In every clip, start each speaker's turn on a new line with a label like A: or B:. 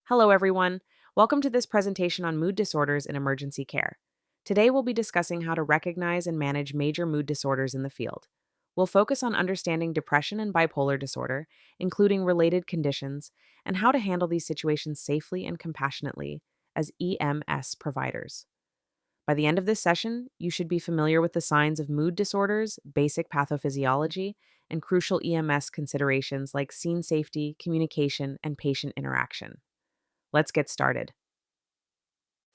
A: Hello, everyone. Welcome to this presentation on mood disorders in emergency care. Today, we'll be discussing how to recognize and manage major mood disorders in the field. We'll focus on understanding depression and bipolar disorder, including related conditions, and how to handle these situations safely and compassionately as EMS providers. By the end of this session, you should be familiar with the signs of mood disorders, basic pathophysiology, and crucial EMS considerations like scene safety, communication, and patient interaction. Let's get started.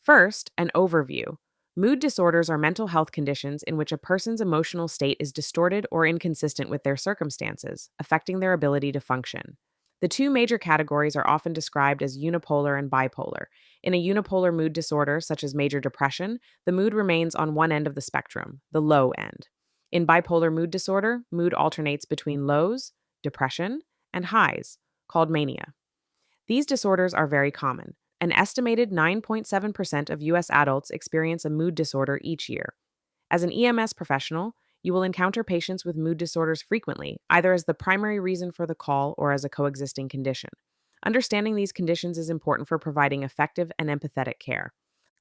A: First, an overview. Mood disorders are mental health conditions in which a person's emotional state is distorted or inconsistent with their circumstances, affecting their ability to function. The two major categories are often described as unipolar and bipolar. In a unipolar mood disorder, such as major depression, the mood remains on one end of the spectrum, the low end. In bipolar mood disorder, mood alternates between lows, depression, and highs, called mania. These disorders are very common. An estimated 9.7% of US adults experience a mood disorder each year. As an EMS professional, you will encounter patients with mood disorders frequently, either as the primary reason for the call or as a coexisting condition. Understanding these conditions is important for providing effective and empathetic care.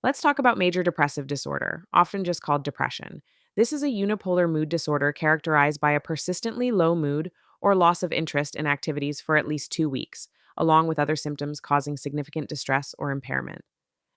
A: Let's talk about major depressive disorder, often just called depression. This is a unipolar mood disorder characterized by a persistently low mood or loss of interest in activities for at least 2 weeks, along with other symptoms causing significant distress or impairment.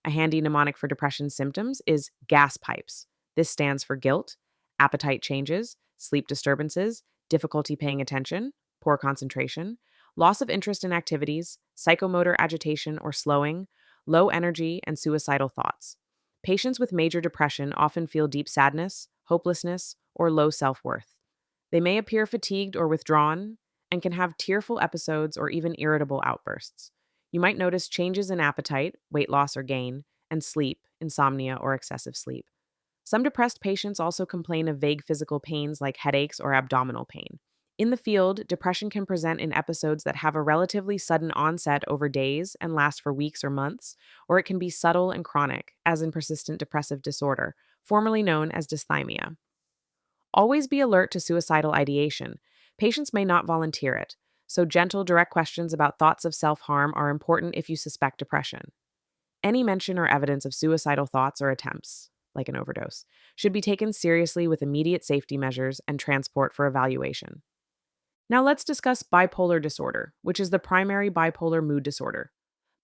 A: A handy mnemonic for depression symptoms is gas pipes. This stands for guilt, appetite changes, sleep disturbances, difficulty paying attention, poor concentration, loss of interest in activities, psychomotor agitation or slowing, low energy, and suicidal thoughts. Patients with major depression often feel deep sadness, hopelessness, or low self worth. They may appear fatigued or withdrawn and can have tearful episodes or even irritable outbursts. You might notice changes in appetite, weight loss or gain, and sleep, insomnia, or excessive sleep. Some depressed patients also complain of vague physical pains like headaches or abdominal pain. In the field, depression can present in episodes that have a relatively sudden onset over days and last for weeks or months, or it can be subtle and chronic, as in persistent depressive disorder, formerly known as dysthymia. Always be alert to suicidal ideation. Patients may not volunteer it, so gentle, direct questions about thoughts of self harm are important if you suspect depression. Any mention or evidence of suicidal thoughts or attempts, like an overdose, should be taken seriously with immediate safety measures and transport for evaluation. Now let's discuss bipolar disorder, which is the primary bipolar mood disorder.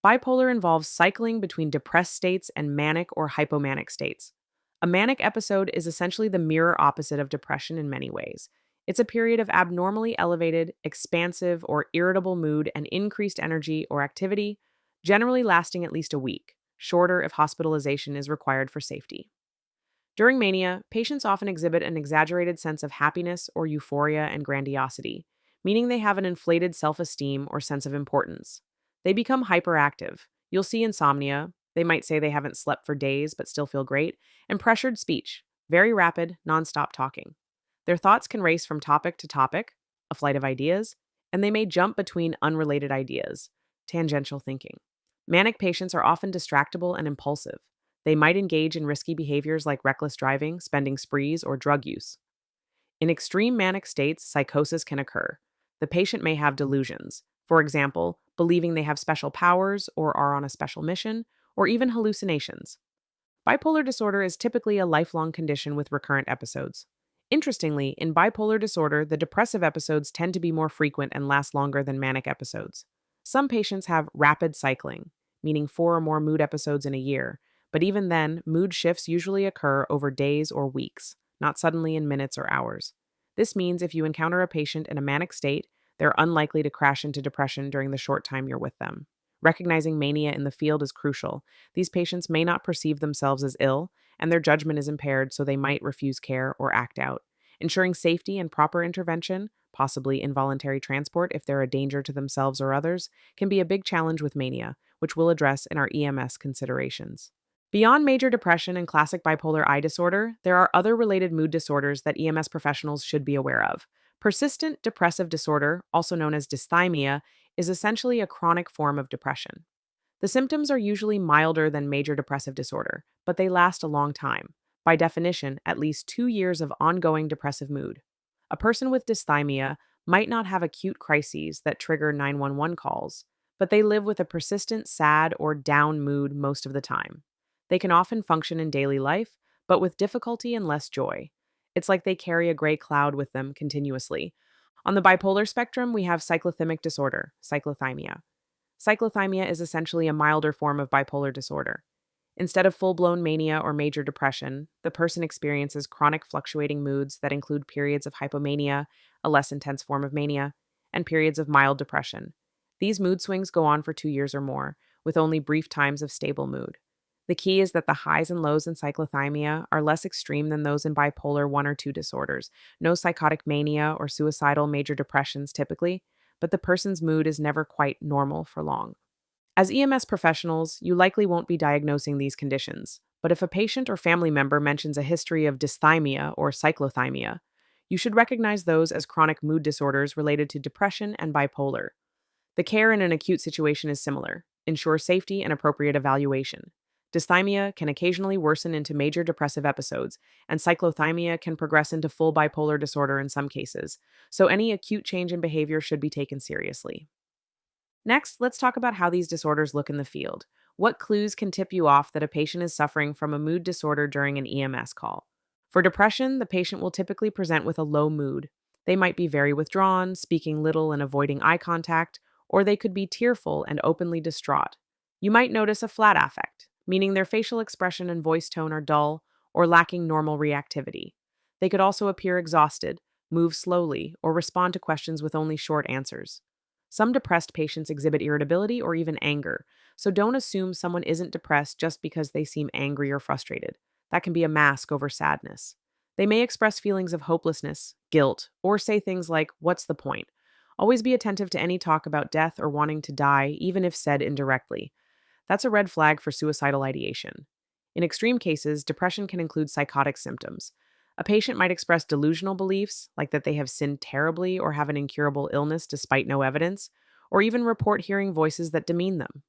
A: Bipolar involves cycling between depressed states and manic or hypomanic states. A manic episode is essentially the mirror opposite of depression in many ways. It's a period of abnormally elevated, expansive, or irritable mood and increased energy or activity, generally lasting at least a week, shorter if hospitalization is required for safety. During mania, patients often exhibit an exaggerated sense of happiness or euphoria and grandiosity, meaning they have an inflated self esteem or sense of importance. They become hyperactive. You'll see insomnia. They might say they haven't slept for days but still feel great, and pressured speech, very rapid, nonstop talking. Their thoughts can race from topic to topic, a flight of ideas, and they may jump between unrelated ideas, tangential thinking. Manic patients are often distractible and impulsive. They might engage in risky behaviors like reckless driving, spending sprees, or drug use. In extreme manic states, psychosis can occur. The patient may have delusions, for example, believing they have special powers or are on a special mission, or even hallucinations. Bipolar disorder is typically a lifelong condition with recurrent episodes. Interestingly, in bipolar disorder, the depressive episodes tend to be more frequent and last longer than manic episodes. Some patients have rapid cycling, meaning 4 or more mood episodes in a year, but even then, mood shifts usually occur over days or weeks, not suddenly in minutes or hours. This means if you encounter a patient in a manic state, they're unlikely to crash into depression during the short time you're with them. Recognizing mania in the field is crucial. These patients may not perceive themselves as ill, and their judgment is impaired, so they might refuse care or act out. Ensuring safety and proper intervention, possibly involuntary transport if they're a danger to themselves or others, can be a big challenge with mania, which we'll address in our EMS considerations. Beyond major depression and classic bipolar I disorder, there are other related mood disorders that EMS professionals should be aware of. Persistent depressive disorder, also known as dysthymia, is essentially a chronic form of depression. The symptoms are usually milder than major depressive disorder, but they last a long time. By definition, at least 2 years of ongoing depressive mood. A person with dysthymia might not have acute crises that trigger 911 calls, but they live with a persistent sad or down mood most of the time. They can often function in daily life, but with difficulty and less joy. It's like they carry a gray cloud with them continuously. On the bipolar spectrum, we have cyclothymic disorder, cyclothymia. Cyclothymia is essentially a milder form of bipolar disorder. Instead of full blown mania or major depression, the person experiences chronic fluctuating moods that include periods of hypomania, a less intense form of mania, and periods of mild depression. These mood swings go on for 2 years or more, with only brief times of stable mood. The key is that the highs and lows in cyclothymia are less extreme than those in bipolar 1 or 2 disorders. No psychotic mania or suicidal major depressions typically, but the person's mood is never quite normal for long. As EMS professionals, you likely won't be diagnosing these conditions, but if a patient or family member mentions a history of dysthymia or cyclothymia, you should recognize those as chronic mood disorders related to depression and bipolar. The care in an acute situation is similar. Ensure safety and appropriate evaluation. Dysthymia can occasionally worsen into major depressive episodes, and cyclothymia can progress into full bipolar disorder in some cases, so any acute change in behavior should be taken seriously. Next, let's talk about how these disorders look in the field. What clues can tip you off that a patient is suffering from a mood disorder during an EMS call? For depression, the patient will typically present with a low mood. They might be very withdrawn, speaking little and avoiding eye contact, or they could be tearful and openly distraught. You might notice a flat affect, meaning their facial expression and voice tone are dull or lacking normal reactivity. They could also appear exhausted, move slowly, or respond to questions with only short answers. Some depressed patients exhibit irritability or even anger, so don't assume someone isn't depressed just because they seem angry or frustrated. That can be a mask over sadness. They may express feelings of hopelessness, guilt, or say things like, "What's the point?" Always be attentive to any talk about death or wanting to die, even if said indirectly. That's a red flag for suicidal ideation. In extreme cases, depression can include psychotic symptoms. A patient might express delusional beliefs, like that they have sinned terribly or have an incurable illness despite no evidence, or even report hearing voices that demean them.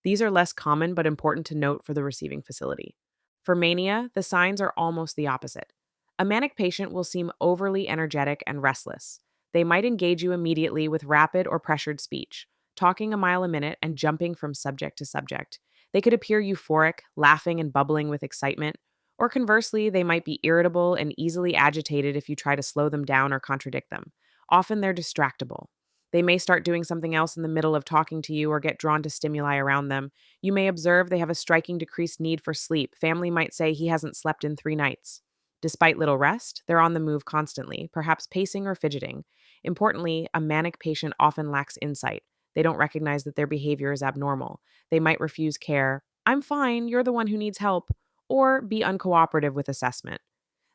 A: These are less common but important to note for the receiving facility. For mania, the signs are almost the opposite. A manic patient will seem overly energetic and restless. They might engage you immediately with rapid or pressured speech, talking a mile a minute and jumping from subject to subject. They could appear euphoric, laughing and bubbling with excitement, or conversely, they might be irritable and easily agitated if you try to slow them down or contradict them. Often they're distractible. They may start doing something else in the middle of talking to you or get drawn to stimuli around them. You may observe they have a striking decreased need for sleep. Family might say he hasn't slept in 3 nights. Despite little rest, they're on the move constantly, perhaps pacing or fidgeting. Importantly, a manic patient often lacks insight. They don't recognize that their behavior is abnormal. They might refuse care. "I'm fine, you're the one who needs help," or be uncooperative with assessment.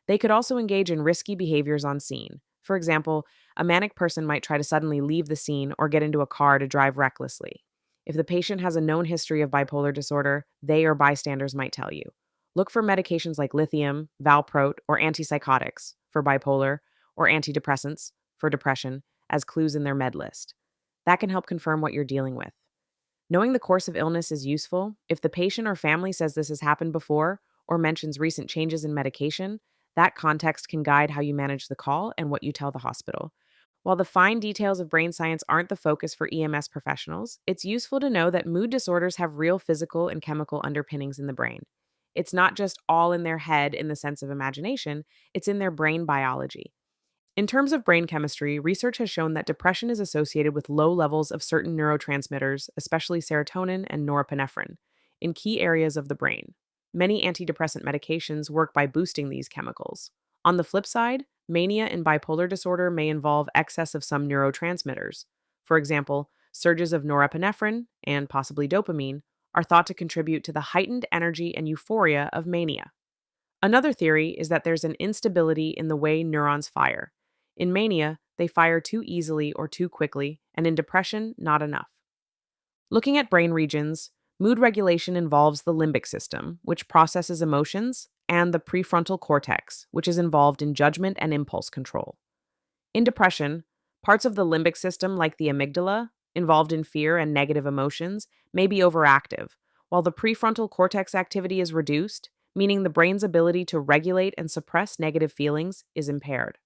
A: They could also engage in risky behaviors on scene. For example, a manic person might try to suddenly leave the scene or get into a car to drive recklessly. If the patient has a known history of bipolar disorder, they or bystanders might tell you. Look for medications like lithium, valproate, or antipsychotics for bipolar, or antidepressants for depression as clues in their med list. That can help confirm what you're dealing with. Knowing the course of illness is useful. If the patient or family says this has happened before or mentions recent changes in medication, that context can guide how you manage the call and what you tell the hospital. While the fine details of brain science aren't the focus for EMS professionals, it's useful to know that mood disorders have real physical and chemical underpinnings in the brain. It's not just all in their head in the sense of imagination, it's in their brain biology. In terms of brain chemistry, research has shown that depression is associated with low levels of certain neurotransmitters, especially serotonin and norepinephrine, in key areas of the brain. Many antidepressant medications work by boosting these chemicals. On the flip side, mania in bipolar disorder may involve excess of some neurotransmitters. For example, surges of norepinephrine and possibly dopamine are thought to contribute to the heightened energy and euphoria of mania. Another theory is that there's an instability in the way neurons fire. In mania, they fire too easily or too quickly, and in depression, not enough. Looking at brain regions, mood regulation involves the limbic system, which processes emotions, and the prefrontal cortex, which is involved in judgment and impulse control. In depression, parts of the limbic system, like the amygdala, involved in fear and negative emotions, may be overactive, while the prefrontal cortex activity is reduced, meaning the brain's ability to regulate and suppress negative feelings is impaired.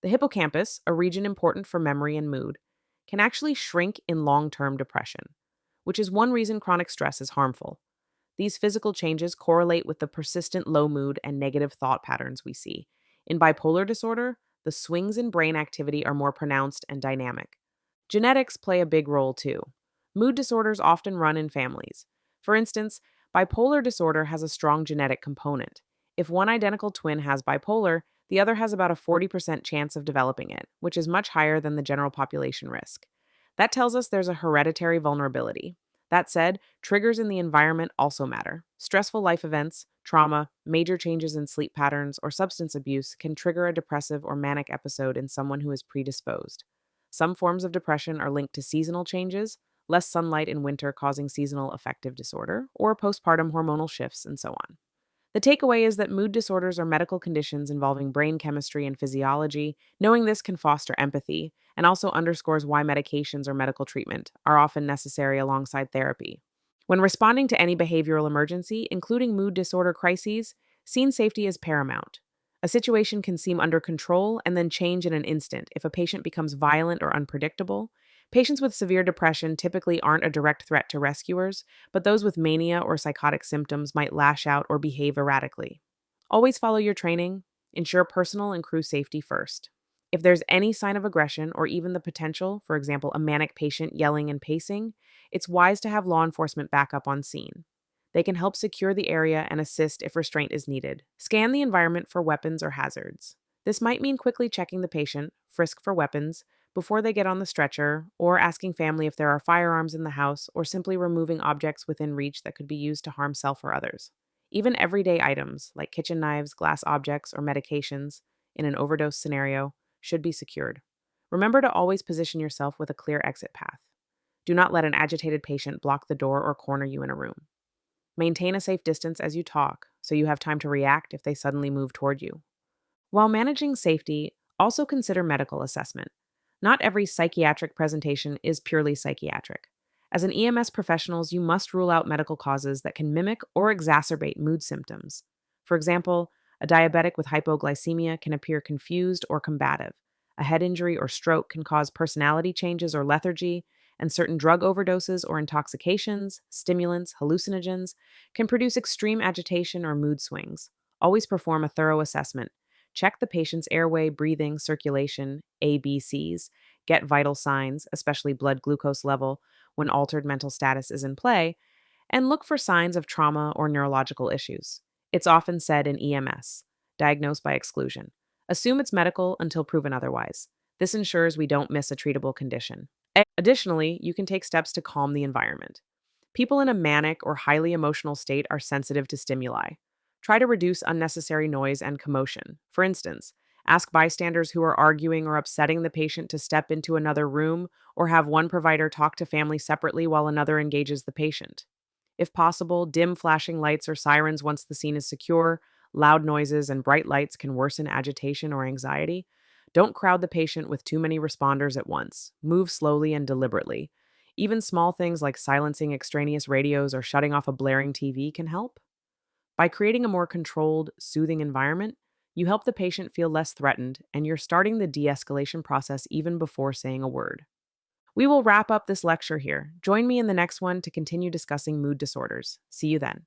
A: The hippocampus, a region important for memory and mood, can actually shrink in long term depression, which is one reason chronic stress is harmful. These physical changes correlate with the persistent low mood and negative thought patterns we see. In bipolar disorder, the swings in brain activity are more pronounced and dynamic. Genetics play a big role too. Mood disorders often run in families. For instance, bipolar disorder has a strong genetic component. If one identical twin has bipolar, the other has about a 40% chance of developing it, which is much higher than the general population risk. That tells us there's a hereditary vulnerability. That said, triggers in the environment also matter. Stressful life events, trauma, major changes in sleep patterns, or substance abuse can trigger a depressive or manic episode in someone who is predisposed. Some forms of depression are linked to seasonal changes, less sunlight in winter causing seasonal affective disorder, or postpartum hormonal shifts, and so on. The takeaway is that mood disorders are medical conditions involving brain chemistry and physiology. Knowing this can foster empathy and also underscores why medications or medical treatment are often necessary alongside therapy. When responding to any behavioral emergency, including mood disorder crises, scene safety is paramount. A situation can seem under control and then change in an instant if a patient becomes violent or unpredictable. Patients with severe depression typically aren't a direct threat to rescuers, but those with mania or psychotic symptoms might lash out or behave erratically. Always follow your training, ensure personal and crew safety first. If there's any sign of aggression or even the potential, for example, a manic patient yelling and pacing, it's wise to have law enforcement backup on scene. They can help secure the area and assist if restraint is needed. Scan the environment for weapons or hazards. This might mean quickly checking the patient, frisk for weapons, before they get on the stretcher, or asking family if there are firearms in the house, or simply removing objects within reach that could be used to harm self or others. Even everyday items, like kitchen knives, glass objects, or medications, in an overdose scenario, should be secured. Remember to always position yourself with a clear exit path. Do not let an agitated patient block the door or corner you in a room. Maintain a safe distance as you talk, so you have time to react if they suddenly move toward you. While managing safety, also consider medical assessment. Not every psychiatric presentation is purely psychiatric. As an EMS professionals, you must rule out medical causes that can mimic or exacerbate mood symptoms. For example, a diabetic with hypoglycemia can appear confused or combative. A head injury or stroke can cause personality changes or lethargy, and certain drug overdoses or intoxications, stimulants, hallucinogens can produce extreme agitation or mood swings. Always perform a thorough assessment. Check the patient's airway, breathing, circulation, ABCs, get vital signs, especially blood glucose level, when altered mental status is in play, and look for signs of trauma or neurological issues. It's often said in EMS, diagnosed by exclusion. Assume it's medical until proven otherwise. This ensures we don't miss a treatable condition. Additionally, you can take steps to calm the environment. People in a manic or highly emotional state are sensitive to stimuli. Try to reduce unnecessary noise and commotion. For instance, ask bystanders who are arguing or upsetting the patient to step into another room, or have one provider talk to family separately while another engages the patient. If possible, dim flashing lights or sirens once the scene is secure. Loud noises and bright lights can worsen agitation or anxiety. Don't crowd the patient with too many responders at once. Move slowly and deliberately. Even small things like silencing extraneous radios or shutting off a blaring TV can help. By creating a more controlled, soothing environment, you help the patient feel less threatened, and you're starting the de escalation process even before saying a word. We will wrap up this lecture here. Join me in the next one to continue discussing mood disorders. See you then.